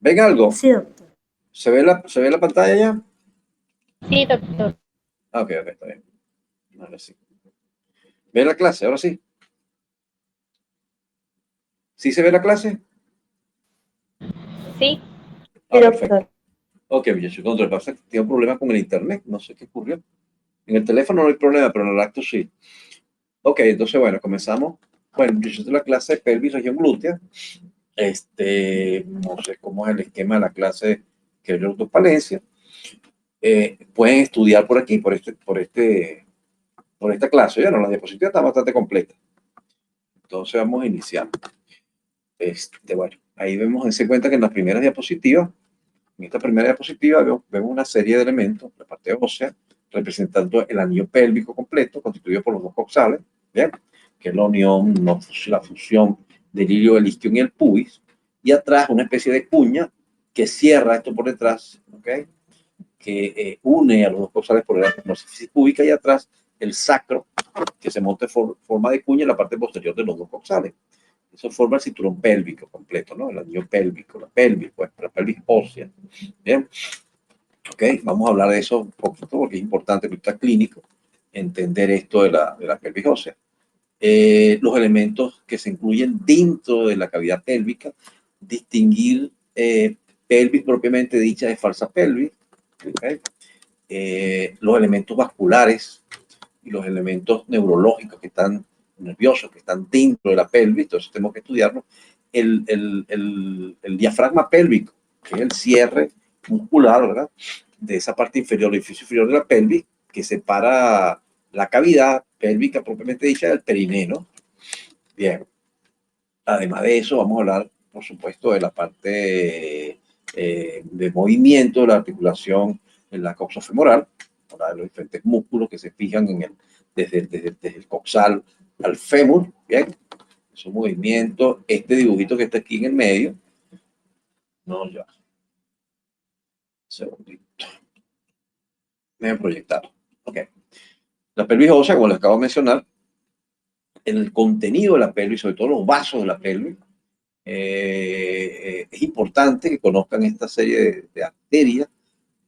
¿Ven algo? Sí, doctor. Se ve la pantalla ya? Sí, doctor. Ah, ok, está bien. Ahora sí. ¿Ven la clase? Ahora sí. ¿Sí se ve la clase? Sí. Sí, Perfecto. doctor. Ok, muchachos, control. Pasa que tengo problemas con el internet. No sé qué ocurrió. En el teléfono no hay problema, pero en el acto sí. Ok, entonces, bueno, comenzamos. Bueno, muchachos, de la clase de pelvis región glútea. No sé cómo es el esquema de la clase que yo doctor Palencia. Pueden estudiar por aquí, por esta clase. Ya no, la diapositiva está bastante completa. Entonces vamos a iniciar. Bueno, ahí vemos, se cuenta que en las primeras diapositivas, en esta primera diapositiva vemos una serie de elementos, la parte ósea, representando el anillo pélvico completo, constituido por los dos coxales, ¿bien? Que es la unión, la fusión del ilio, el isquion y el pubis, y atrás una especie de cuña que cierra esto por detrás, ¿ok? Que une a los dos coxales por la apófisis púbica, y atrás el sacro, que se monta en forma de cuña en la parte posterior de los dos coxales. Eso forma el cinturón pélvico completo, ¿no? El anillo pélvico, la pelvis, pues, la pelvis ósea. Bien, ok, vamos a hablar de eso un poquito porque es importante en el clínico entender esto de la pelvis ósea. Los elementos que se incluyen dentro de la cavidad pélvica, distinguir pelvis propiamente dicha de falsa pelvis, ¿okay? Los elementos vasculares y los elementos neurológicos que están nerviosos, que están dentro de la pelvis, entonces tenemos que estudiarlo. El diafragma pélvico, que es el cierre muscular, ¿verdad? De esa parte inferior, el orificio inferior de la pelvis, que separa la cavidad pélvica propiamente dicha del perineo. Bien. Además de eso, vamos a hablar, por supuesto, de la parte de movimiento de la articulación en la coxofemoral, de los diferentes músculos que se fijan desde el coxal al fémur, ¿bien? Esos movimientos, este dibujito que está aquí en el medio, no, ya, segundito, déjenme proyectar, ok. La pelvis ósea, como les acabo de mencionar, en el contenido de la pelvis, sobre todo los vasos de la pelvis, es importante que conozcan esta serie de arterias.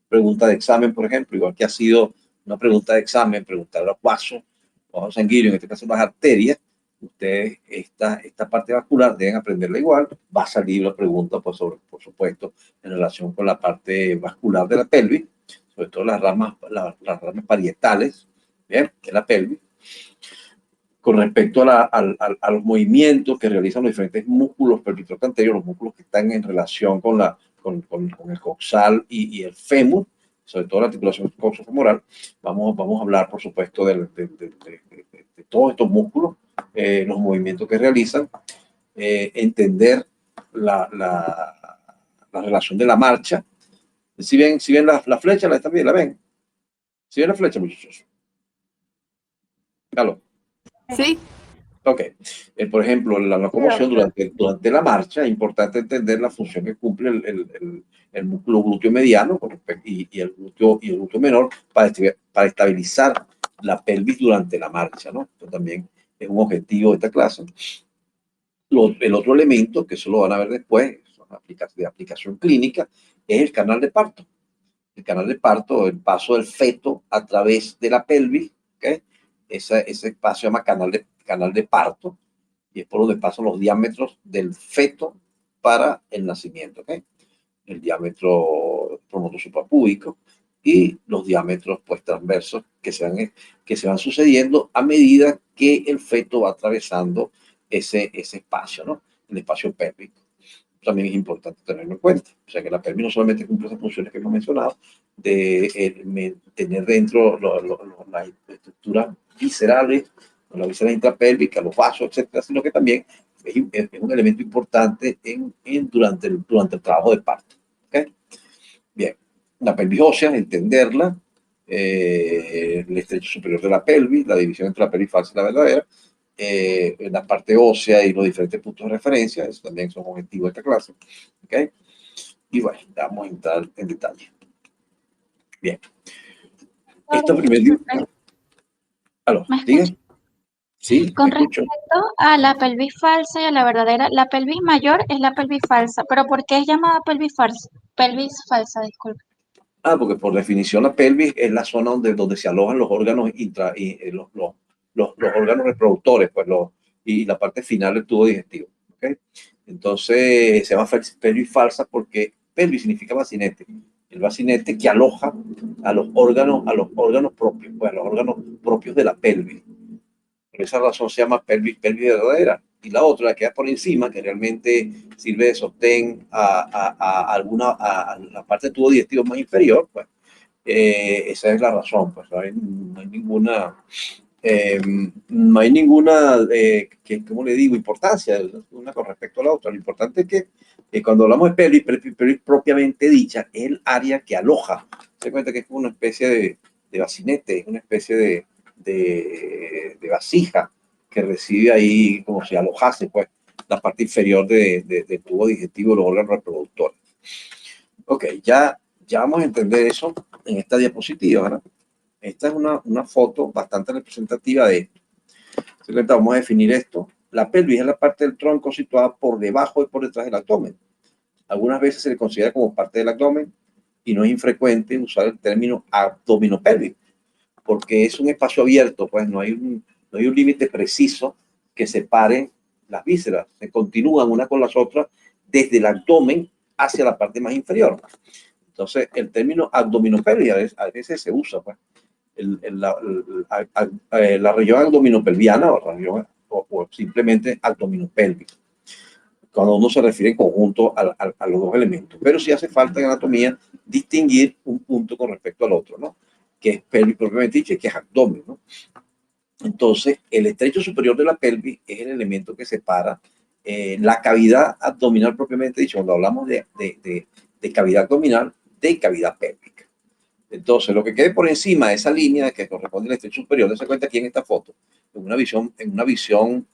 Pregunta de examen, por ejemplo, igual que ha sido una pregunta de examen, preguntar los vasos sanguíneos, en este caso las arterias. Ustedes, esta parte vascular deben aprenderla igual. Va a salir la pregunta, pues, por supuesto, en relación con la parte vascular de la pelvis, sobre todo las ramas parietales, ¿bien? De la pelvis. Con respecto a los movimientos que realizan los diferentes músculos pelvitrocanterios, los músculos que están en relación con el coxal y el fémur, sobre todo la articulación coxofemoral, vamos a hablar, por supuesto, de todos estos músculos, los movimientos que realizan, entender la relación de la marcha. Si ven la flecha, también la ven. Si ven la flecha, muchachos. Claro. Sí. Ok. Por ejemplo, la locomoción durante la marcha, es importante entender la función que cumple el músculo glúteo mediano y el glúteo menor para estabilizar la pelvis durante la marcha, ¿no? Esto también es un objetivo de esta clase. El otro elemento, que eso lo van a ver después, de aplicación clínica, es el canal de parto. El canal de parto, el paso del feto a través de la pelvis, ¿okay? Ese espacio se llama canal de parto, y es por donde pasan los diámetros del feto para el nacimiento, ¿okay? El diámetro promotor suprapúbico y los diámetros, pues, transversos que se van sucediendo a medida que el feto va atravesando ese espacio, ¿no? El espacio pélvico. También es importante tenerlo en cuenta. O sea que la pelvis no solamente cumple esas funciones que hemos mencionado, de tener dentro las estructuras viscerales, la víscera intrapélvica, los vasos, etcétera, sino que también es un elemento importante durante el trabajo de parto. ¿Okay? Bien, la pelvis ósea, entenderla, el estrecho superior de la pelvis, la división entre la pelvis falsa y la verdadera, la parte ósea y los diferentes puntos de referencia, eso también son objetivos de esta clase. ¿Okay? Y bueno, vamos a entrar en detalle. Bien. Esta primera... ¿Aló? ¿Diga? Sí, Con escucho. respecto a la pelvis falsa y a la verdadera, la pelvis mayor es la pelvis falsa, pero ¿por qué es llamada pelvis falsa? Pelvis falsa, disculpe. Porque por definición la pelvis es la zona donde se alojan los órganos los órganos reproductores, pues y la parte final del tubo digestivo. ¿Okay? Entonces se llama pelvis falsa porque pelvis significa bacinete. El bacinete que aloja a los órganos propios, pues a los órganos propios de la pelvis. Por esa razón se llama pelvis verdadera. Y la otra, la que queda por encima, que realmente sirve de sostén a la parte del tubo digestivo más inferior, pues esa es la razón. Pues no hay ninguna, ¿cómo le digo? Importancia una con respecto a la otra. Lo importante es que cuando hablamos de pelvis propiamente dicha, es el área que aloja. Se cuenta que es como una especie de bacinete, es una especie de vasija que recibe ahí como si alojase pues la parte inferior del tubo digestivo de los órganos reproductores. Ok, ya vamos a entender eso en esta diapositiva, ¿verdad? Esta es una foto bastante representativa de esto. Vamos a definir esto. La pelvis es la parte del tronco situada por debajo y por detrás del abdomen. Algunas veces se le considera como parte del abdomen y no es infrecuente usar el término abdominopélvico, porque es un espacio abierto, pues no hay un límite preciso que separe las vísceras, se continúan unas con las otras desde el abdomen hacia la parte más inferior. Entonces, el término abdominopelvis a veces se usa, pues, la región abdominopelviana o simplemente abdominopélvico, cuando uno se refiere en conjunto a los dos elementos. Pero sí hace falta en anatomía distinguir un punto con respecto al otro, ¿no? Que es pelvis propiamente dicho y que es abdomen, ¿no? Entonces, el estrecho superior de la pelvis es el elemento que separa la cavidad abdominal propiamente dicho, cuando hablamos de cavidad abdominal, de cavidad pélvica. Entonces, lo que quede por encima de esa línea que corresponde al estrecho superior, se cuenta aquí en esta foto, en una visión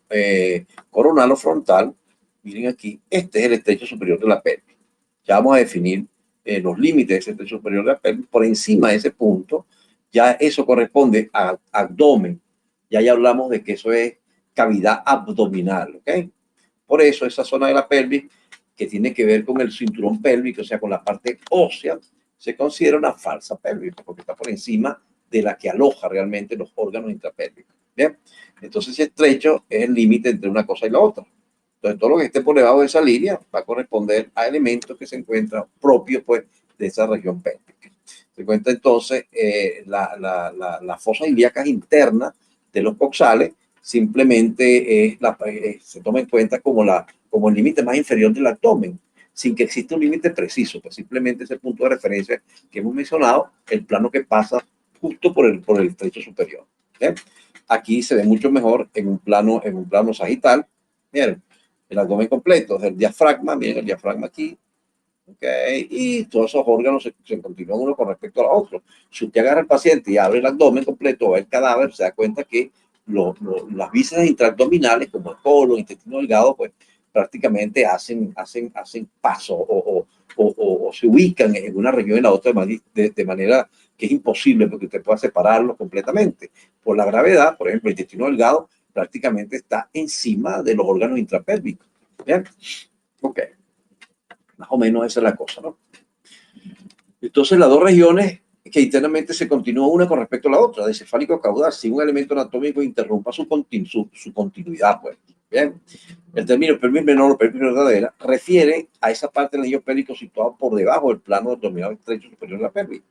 coronal o frontal, miren aquí, este es el estrecho superior de la pelvis. Ya vamos a definir los límites de ese estrecho superior de la pelvis. Por encima de ese punto, ya eso corresponde a abdomen. Ya hablamos de que eso es cavidad abdominal, ¿ok? Por eso esa zona de la pelvis que tiene que ver con el cinturón pélvico, o sea, con la parte ósea, se considera una falsa pelvis, porque está por encima de la que aloja realmente los órganos intrapélvicos. ¿Bien? Entonces, ese estrecho es el límite entre una cosa y la otra. Entonces, todo lo que esté por debajo de esa línea va a corresponder a elementos que se encuentran propios, pues, de esa región pélvica. Se cuenta entonces las fosas ilíacas internas de los coxales, simplemente se toma en cuenta como el límite más inferior del abdomen, sin que exista un límite preciso, pues simplemente ese punto de referencia que hemos mencionado, el plano que pasa justo por el estrecho superior. ¿Okay? Aquí se ve mucho mejor en un plano sagital. Miren, el abdomen completo, el diafragma, miren el diafragma aquí, okay, y todos esos órganos se continúan uno con respecto al otro. Si usted agarra al paciente y abre el abdomen completo o el cadáver, se da cuenta que las vísceras intraabdominales, como el colon, intestino delgado, pues prácticamente hacen paso o se ubican en una región y en la otra de manera que es imposible porque usted pueda separarlos completamente. Por la gravedad, por ejemplo, el intestino delgado prácticamente está encima de los órganos intrapélvicos. ¿Bien? Ok. Más o menos esa es la cosa, ¿no? Entonces, las dos regiones que internamente se continúan una con respecto a la otra, de cefálico caudal, si un elemento anatómico interrumpa su continuidad, pues. Bien. El término pelvis menor o pelvis verdadera refiere a esa parte del anillo pélvico situado por debajo del plano abdominal estrecho superior de la pelvis.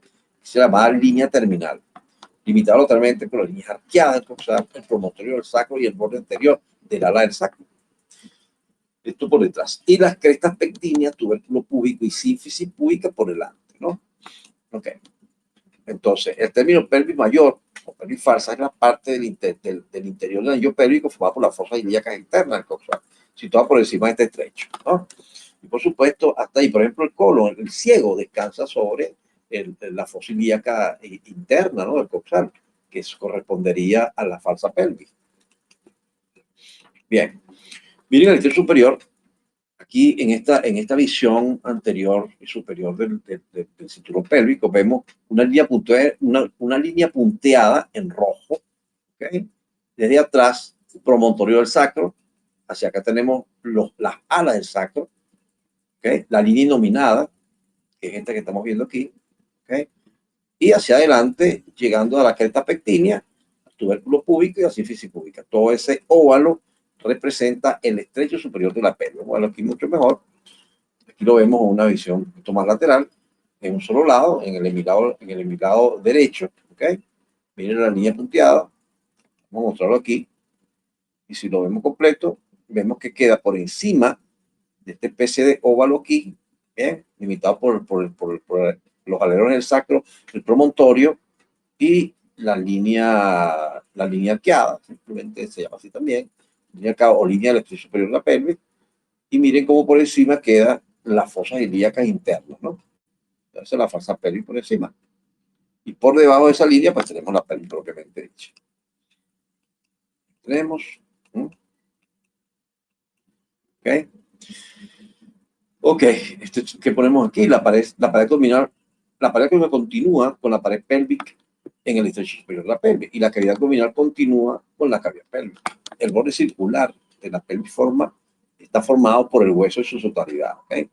Se llama línea terminal, limitado totalmente por las líneas arqueadas, el promontorio del sacro y el borde anterior del ala del sacro. Esto por detrás. Y las crestas pectíneas, tubérculo púbico y sínfisis púbica por delante, ¿no? Ok. Entonces, el término pelvis mayor o pelvis falsa es la parte del interior del anillo pélvico formada por las fosas ilíacas internas del coxal, situada por encima de este estrecho, ¿no? Y por supuesto, hasta ahí, por ejemplo, el colon, el ciego, descansa sobre la fosa ilíaca interna, ¿no? Del coxal, que correspondería a la falsa pelvis. Bien. Miren el interior superior. Aquí en esta visión anterior y superior del cinturón pélvico vemos una línea punteada en rojo, ¿okay? Desde atrás promontorio del sacro. Hacia acá tenemos las alas del sacro, ¿okay? La línea inominada, que es esta que estamos viendo aquí, ¿okay? Y hacia adelante, llegando a la cresta pectínea, tubérculo púbico y la sínfisis púbica. Todo ese óvalo representa el estrecho superior de la pelvis. Bueno, aquí mucho mejor. Aquí lo vemos en una visión un poquito más lateral, en un solo lado, en el hemilado derecho, ¿ok? Miren la línea punteada. Vamos a mostrarlo aquí. Y si lo vemos completo, vemos que queda por encima de esta especie de óvalo aquí, ¿bien? Limitado por los alerones del sacro, el promontorio y la línea arqueada, simplemente se llama así también, línea arqueada o línea del estrecho superior de la pelvis. Y miren cómo por encima queda las fosas ilíacas internas, ¿no? Entonces la falsa pelvis por encima. Y por debajo de esa línea, pues tenemos la pelvis propiamente dicha. Tenemos. ¿Ok? Ok, ¿qué ponemos aquí? La pared abdominal. La pared abdominal continúa con la pared pélvica en el estrecho superior de la pelvis. Y la cavidad abdominal continúa con la cavidad pélvica. El borde circular de la pelvis está formado por el hueso en su totalidad. ¿Ok?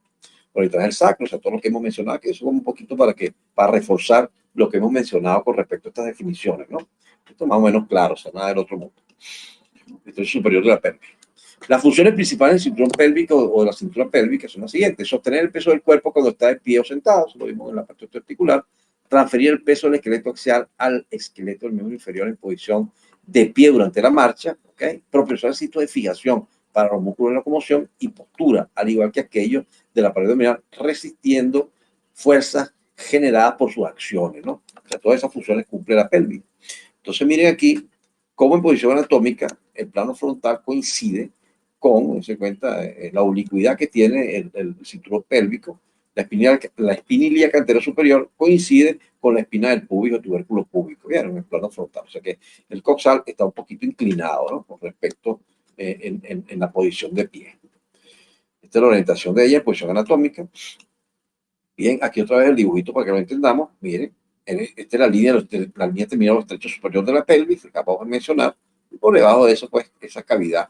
Por detrás del sacro, o sea, todo lo que hemos mencionado aquí, eso es un poquito para reforzar lo que hemos mencionado con respecto a estas definiciones, ¿no? Esto más o menos claro, o sea, nada del otro mundo. Esto es superior de la pelvis. Las funciones principales del cinturón pélvico o de la cintura pélvica son las siguientes: sostener el peso del cuerpo cuando está de pie o sentado, eso lo vimos en la parte articular, transferir el peso del esqueleto axial al esqueleto del miembro inferior en posición de pie durante la marcha, ¿okay? Proporcionar sitio de fijación para los músculos de locomoción y postura, al igual que aquello de la pared abdominal, resistiendo fuerzas generadas por sus acciones, ¿no? O sea, todas esas funciones cumple la pelvis. Entonces, miren aquí cómo en posición anatómica el plano frontal coincide con, se cuenta, la oblicuidad que tiene el cinturón pélvico. La espina ilíaca anterior superior coincide con la espina del púbico, tubérculo púbico, ¿vieron? En el plano frontal. O sea que el coxal está un poquito inclinado, ¿no? Con respecto en la posición de pie. Esta es la orientación de ella en posición anatómica. Bien, aquí otra vez el dibujito para que lo entendamos. Miren, esta es la línea terminal del estrecho superior de la pelvis, que acabamos de mencionar. Y por debajo de eso, pues, esa cavidad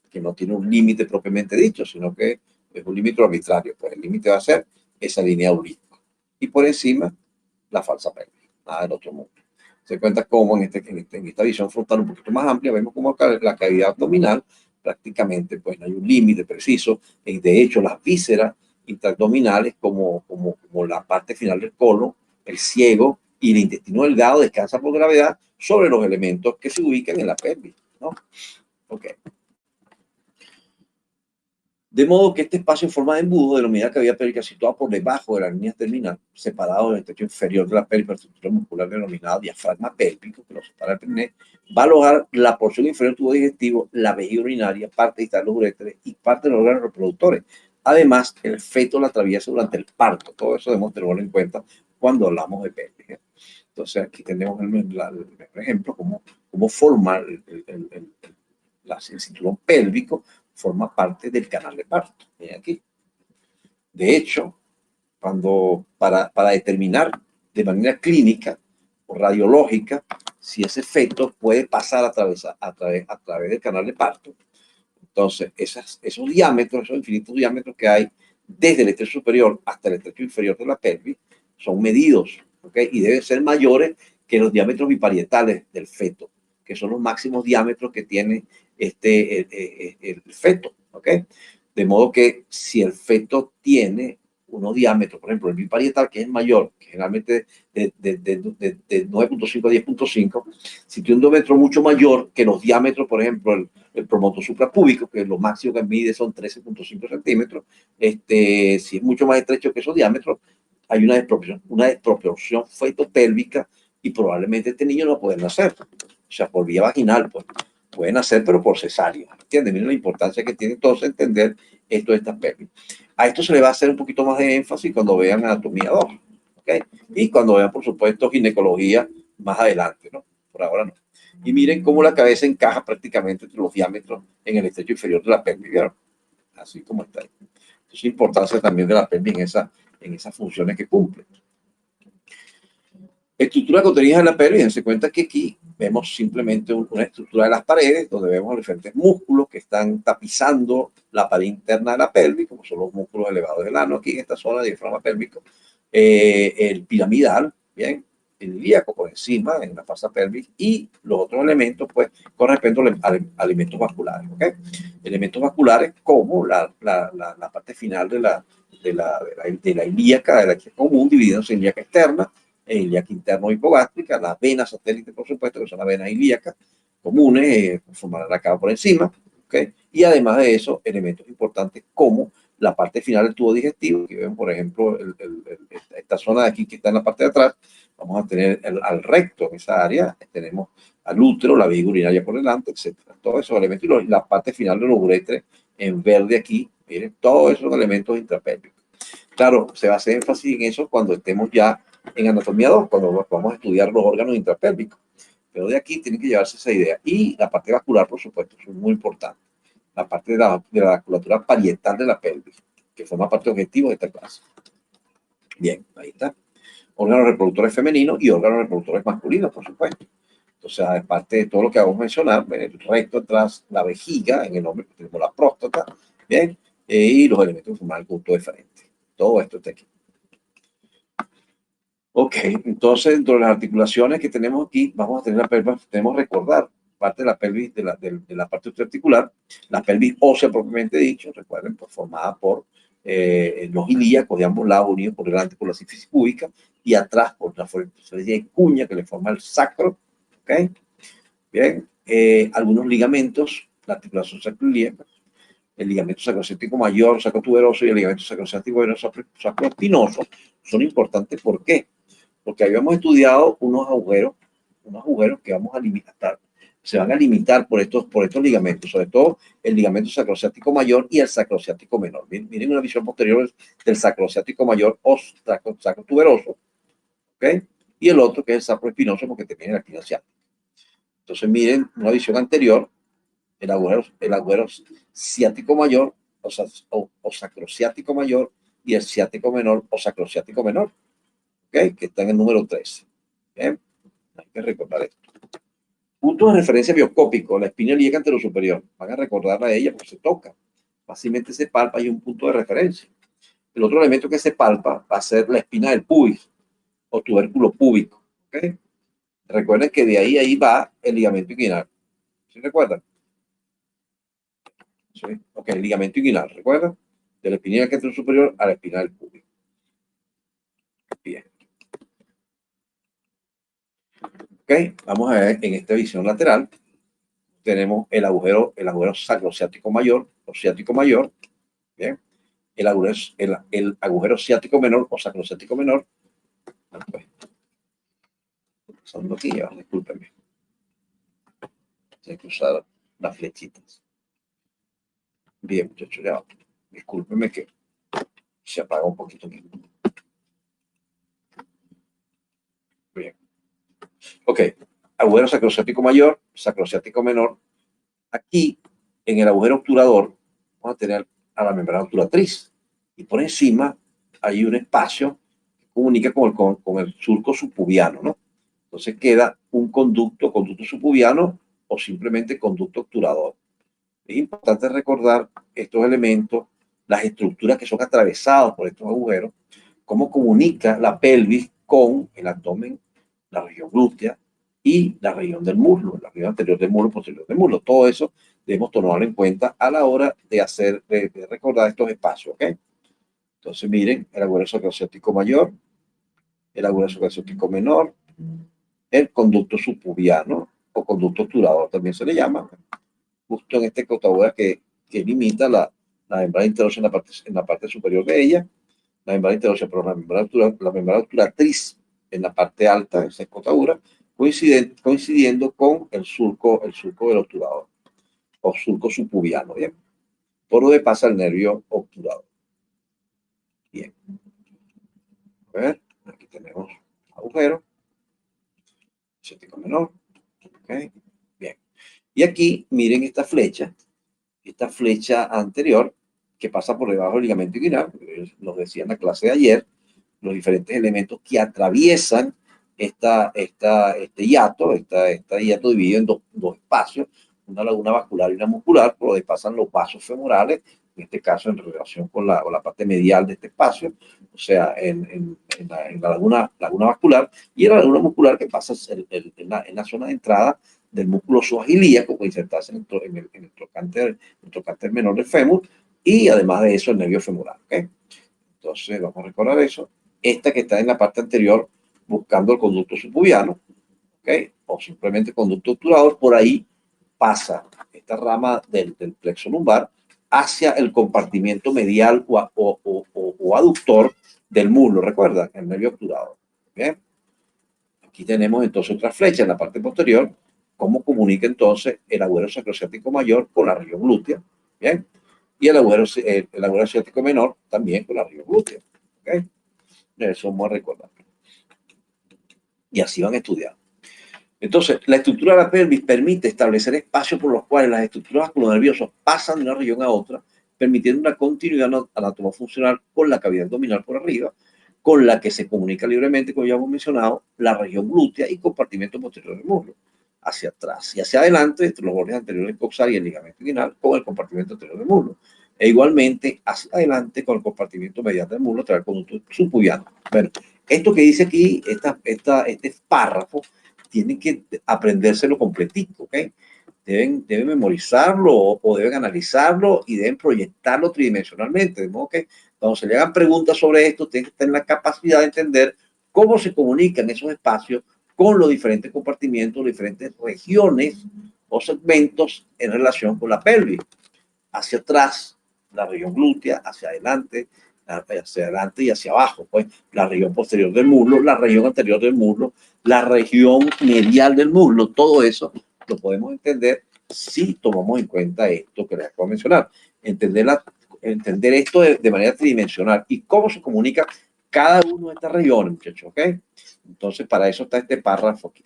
que no tiene un límite propiamente dicho, sino que es un límite arbitrario. Pues el límite va a ser esa línea obliqua. Y por encima, la falsa pelvis. Nada del otro mundo. Se cuenta cómo en esta visión frontal un poquito más amplia, vemos como la cavidad abdominal prácticamente pues no hay un límite preciso. De hecho, las vísceras intraabdominales como la parte final del colon, el ciego y el intestino delgado descansan por gravedad sobre los elementos que se ubican en la pelvis, ¿no? Ok. De modo que este espacio en forma de embudo, denominada cavidad pélvica, situado por debajo de la línea terminal, separado del estrecho inferior de la pelvis por la estructura muscular denominada diafragma pélvico, que lo separa del periné, va a alojar la porción inferior del tubo digestivo, la vejiga urinaria, parte distal de los uréteres y parte de los órganos reproductores. Además, el feto la atraviesa durante el parto. Todo eso debemos tenerlo en cuenta cuando hablamos de pelvis. Entonces, aquí tenemos el ejemplo, cómo forma el cinturón pélvico, forma parte del canal de parto. Aquí. De hecho, para determinar de manera clínica o radiológica si ese feto puede pasar a través del canal de parto, entonces esos diámetros, esos infinitos diámetros que hay desde el estrecho superior hasta el estrecho inferior de la pelvis son medidos, ¿okay? Y deben ser mayores que los diámetros biparietales del feto, que son los máximos diámetros que tiene el feto, ¿ok? De modo que si el feto tiene unos diámetros, por ejemplo, el biparietal, que es mayor, que generalmente de 9.5 a 10.5, si tiene un diámetro mucho mayor que los diámetros, por ejemplo, el promotor suprapúbico, que lo máximo que mide son 13.5 centímetros, si es mucho más estrecho que esos diámetros, hay una desproporción fetopélvica y probablemente este niño no puede nacer. O sea, por vía vaginal, pues pueden hacer, pero por cesárea. ¿Entienden? Miren la importancia que tiene entonces entender esto de estas pelvis. A esto se le va a hacer un poquito más de énfasis cuando vean anatomía 2, ¿ok? Y cuando vean, por supuesto, ginecología más adelante, ¿no? Por ahora no. Y miren cómo la cabeza encaja prácticamente entre los diámetros en el estrecho inferior de la pelvis, ¿vieron? Así como está ahí. Entonces, importancia también de la pelvis en esas funciones que cumple. Estructura contenida en la pelvis. Dense cuenta que aquí vemos simplemente una estructura de las paredes, donde vemos diferentes músculos que están tapizando la pared interna de la pelvis, como son los músculos elevados del ano, aquí en esta zona de diafragma pélvico, el piramidal, bien, el ilíaco por encima, en la falsa pelvis, y los otros elementos, pues, con respecto a elementos vasculares, ¿ok? Elementos vasculares como la parte final de la ilíaca, de la que es común, dividiéndose en ilíaca externa, ilíaca interno hipogástrica, las venas satélites, por supuesto, que son las venas ilíacas comunes, formarán la cava por encima, ¿ok? Y además de eso, elementos importantes como la parte final del tubo digestivo, que ven, por ejemplo, esta zona de aquí que está en la parte de atrás, vamos a tener al recto en esa área, tenemos al útero, la vejiga urinaria por delante, etcétera. Todos esos elementos, y la parte final de los uretres en verde aquí, miren, todos esos elementos intrapélvicos. Claro, se va a hacer énfasis en eso cuando estemos ya en anatomía 2, cuando vamos a estudiar los órganos intrapélvicos. Pero de aquí tienen que llevarse esa idea. Y la parte vascular, por supuesto, es muy importante. La parte de la vasculatura parietal de la pelvis, que forma parte objetivo de esta clase. Bien, ahí está. Órganos reproductores femeninos y órganos reproductores masculinos, por supuesto. Entonces, aparte de todo lo que vamos a mencionar, el recto atrás, la vejiga, en el hombre tenemos la próstata, bien, y los elementos que forman el punto de frente. Todo esto está aquí. Ok, entonces, dentro de las articulaciones que tenemos aquí, vamos a tener la pelvis, tenemos que recordar parte de la pelvis, de la parte articular, la pelvis ósea propiamente dicho, recuerden, pues, formada por los ilíacos de ambos lados, unidos por delante por la sífisis púbica, y atrás por la de cuña que le forma el sacro, ok, bien, algunos ligamentos, la articulación sacroiliaca, el ligamento sacroescéptico mayor, sacrotuberoso, y el ligamento sacroescéptico sacroespinoso, son importantes. ¿Por qué? Porque habíamos estudiado unos agujeros que vamos a limitar, se van a limitar por estos ligamentos, sobre todo el ligamento sacroescéptico mayor y el sacroescéptico menor. Miren una visión posterior del sacroescéptico mayor o sacrotuberoso, ¿ok? Y el otro que es el sacroespinoso, porque termina en la espina ciática. Entonces miren una visión anterior, el agujero ciático mayor o sacrociático mayor y el ciático menor o sacrociático menor, ¿ok? Que está en el número 13. ¿Bien? Hay que recordar esto. Puntos de referencia bioscópicos, la espina ilíaca anterosuperior. Van a recordarla a ella porque se toca. Fácilmente se palpa y hay un punto de referencia. El otro elemento que se palpa va a ser la espina del pubis o tubérculo púbico. ¿Okay? Recuerden que de ahí va el ligamento inguinal. ¿Sí recuerdan? ¿Sí? Ok, el ligamento inguinal, ¿recuerdan? De la espina ilíaca anterosuperior a la espina del púbico. Bien. Ok, vamos a ver en esta visión lateral. Tenemos el agujero sacrociático mayor o ciático mayor, ¿bien? El agujero ciático menor o sacrociático menor. Pues, pasando aquí, ya, discúlpenme. Hay que usar las flechitas. Bien, muchachos, ya. Discúlpenme que se apaga un poquito aquí. Bien. Ok, agujero sacrociático mayor, sacrociático menor. Aquí, en el agujero obturador, vamos a tener a la membrana obturatriz. Y por encima hay un espacio que comunica con el surco subpubiano, ¿no? Entonces queda un conducto subpubiano o simplemente conducto obturador. Es importante recordar estos elementos, las estructuras que son atravesadas por estos agujeros, cómo comunica la pelvis con el abdomen, la región glútea y la región del muslo, la región anterior del muslo, posterior del muslo. Todo eso debemos tomarlo en cuenta a la hora de recordar estos espacios, ¿ok? Entonces miren, el agujero sacroescéptico mayor, el agujero sacroescéptico menor, el conducto subpubiano o conducto obturador también se le llama, justo en este cotadura que limita la membrana interósea en la parte superior de ella, la membrana interósea, pero la membrana obturatriz en la parte alta de esa cotadura, coincidiendo con el surco del obturador o surco subpubiano, ¿bien? Por donde pasa el nervio obturador. Bien. A ver, aquí tenemos agujero, ciático menor, ¿ok? Bien. Y aquí, miren esta flecha anterior que pasa por debajo del ligamento inguinal, nos decía en la clase de ayer, los diferentes elementos que atraviesan este hiato dividido en dos espacios, una laguna vascular y una muscular, por donde pasan los vasos femorales, en este caso en relación con la parte medial de este espacio, o sea, en la laguna vascular, y en la laguna muscular que pasa en la zona de entrada del músculo psoas-ilíaco, que insertarse en el trocánter menor del fémur, y además de eso el nervio femoral. ¿Okay? Entonces, vamos a recordar eso. Esta que está en la parte anterior, buscando el conducto subpubiano, ¿okay? O simplemente conducto obturador, por ahí pasa esta rama del plexo lumbar hacia el compartimiento medial o aductor del muslo, recuerda, el nervio obturador. ¿Bien? Aquí tenemos entonces otra flecha en la parte posterior, cómo comunica entonces el agujero sacroesciático mayor con la región glútea. ¿Bien? Y el agujero sciático menor también con la región glútea. ¿Okay? Eso vamos a recordar. Y así van a estudiar. Entonces, la estructura de la pelvis permite establecer espacios por los cuales las estructuras vasculonerviosas pasan de una región a otra, permitiendo una continuidad anatomofuncional con la cavidad abdominal por arriba, con la que se comunica libremente, como ya hemos mencionado, la región glútea y compartimento posterior del muslo, hacia atrás y hacia adelante, entre los bordes anteriores del coxal y el ligamento inguinal, con el compartimento anterior del muslo. E igualmente hacia adelante con el compartimento medial del muslo, tras el conducto subpubiano. Bueno, esto que dice aquí, este párrafo, tienen que aprendérselo completico, ¿ok? Deben memorizarlo o deben analizarlo y deben proyectarlo tridimensionalmente, de modo que cuando se le hagan preguntas sobre esto, tienen que tener la capacidad de entender cómo se comunican esos espacios con los diferentes compartimientos, las diferentes regiones o segmentos en relación con la pelvis. Hacia atrás, la región glútea, hacia adelante y hacia abajo, pues la región posterior del muslo, la región anterior del muslo, la región medial del muslo, todo eso lo podemos entender si tomamos en cuenta esto que les acabo de mencionar. Entender esto de manera tridimensional y cómo se comunica cada una de estas regiones, muchachos, ¿ok? Entonces, para eso está este párrafo aquí.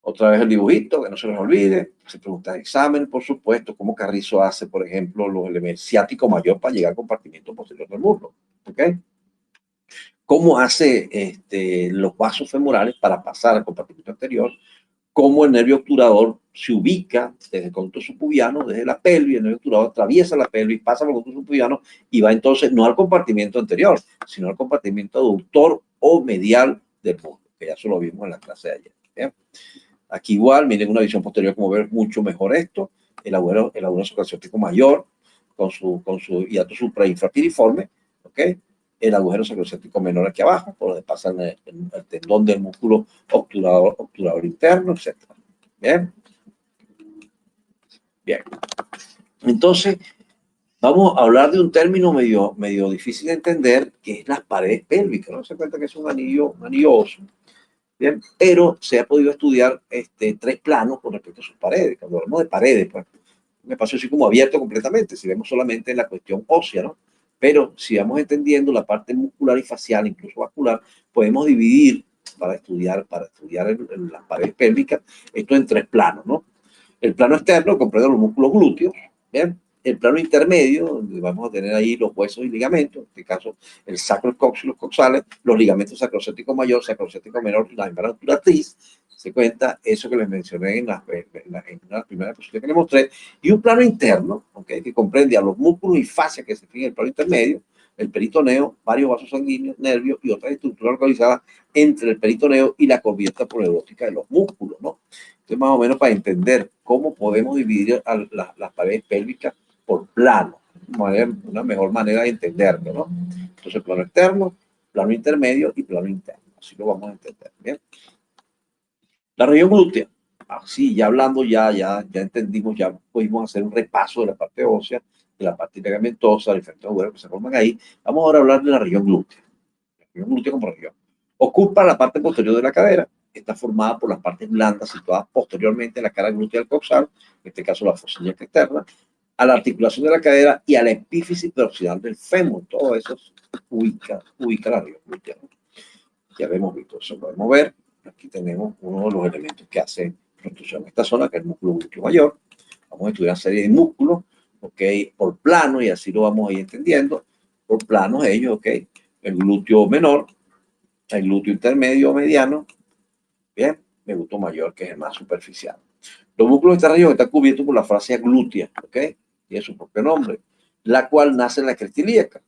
Otra vez el dibujito, que no se les olvide. Se pregunta en examen, por supuesto, cómo Carrizo hace, por ejemplo, los elementos ciático mayor para llegar al compartimento posterior del muslo. ¿Ok? Cómo hace los vasos femorales para pasar al compartimento anterior. Cómo el nervio obturador se ubica desde el conducto subpubiano, desde la pelvis, el nervio obturador atraviesa la pelvis, pasa por el conducto subpubiano y va entonces no al compartimento anterior, sino al compartimento aductor o medial del muslo, que ya eso lo vimos en la clase de ayer. ¿Bien? Aquí igual, miren una visión posterior, como ver mucho mejor esto, el agujero sacroesciático mayor con su hiato suprainfrapiriforme, ¿ok? El agujero sacroesciático menor aquí abajo, por donde pasa el tendón del músculo obturador interno, etc. ¿Bien? Bien. Entonces, vamos a hablar de un término medio difícil de entender, que es las paredes pélvicas, ¿no? Se cuenta que es un anillo oso. Bien, pero se ha podido estudiar tres planos con respecto a sus paredes. Cuando hablamos de paredes, pues, un espacio así como abierto completamente, si vemos solamente la cuestión ósea, ¿no? Pero si vamos entendiendo la parte muscular y facial, incluso vascular, podemos dividir para estudiar las paredes pélvicas, esto en tres planos, ¿no? El plano externo comprende los músculos glúteos, ¿bien? El plano intermedio, donde vamos a tener ahí los huesos y ligamentos, en este caso el sacro, el coxis y los coxales, los ligamentos sacroesciático mayor, sacroesciático menor y la membrana obturatriz. Se cuenta eso que les mencioné en la primera posición que les mostré. Y un plano interno, ¿okay? Que comprende a los músculos y fascias que se fijan en el plano intermedio, el peritoneo, varios vasos sanguíneos, nervios y otras estructuras localizadas entre el peritoneo y la cubierta poneurótica de los músculos, ¿no? Entonces, más o menos para entender cómo podemos dividir las paredes pélvicas por plano, una mejor manera de entenderlo, ¿no? Entonces, plano externo, plano intermedio y plano interno. Así lo vamos a entender, ¿bien? La región glútea. Así, ya hablando, ya entendimos, ya pudimos hacer un repaso de la parte ósea, de la parte ligamentosa, de diferentes agujeros que se forman ahí. Vamos ahora a hablar de la región glútea. La región glútea como región. Ocupa la parte posterior de la cadera. Está formada por las partes blandas situadas posteriormente a la cara glútea del coxal, en este caso la fosilla externa, a la articulación de la cadera y a la epífisis proximal del fémur. Todo eso ubica la región glútea, ¿no? Ya hemos visto, eso lo podemos ver. Aquí tenemos uno de los elementos que hace construcción de esta zona, que es el músculo glúteo mayor. Vamos a estudiar una serie de músculos, ¿ok? Por plano, y así lo vamos a ir entendiendo. Por planos ellos, ¿ok? El glúteo menor, el glúteo intermedio o mediano, bien, el glúteo mayor, que es el más superficial. Los músculos de esta región están cubiertos por la fascia glútea, ¿ok? Tiene su propio nombre, la cual nace en la cresta ilíaca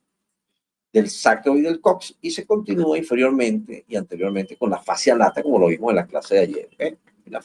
del sacro y del cox y se continúa inferiormente y anteriormente con la fascia lata, como lo vimos en la clase de ayer, ¿ok? La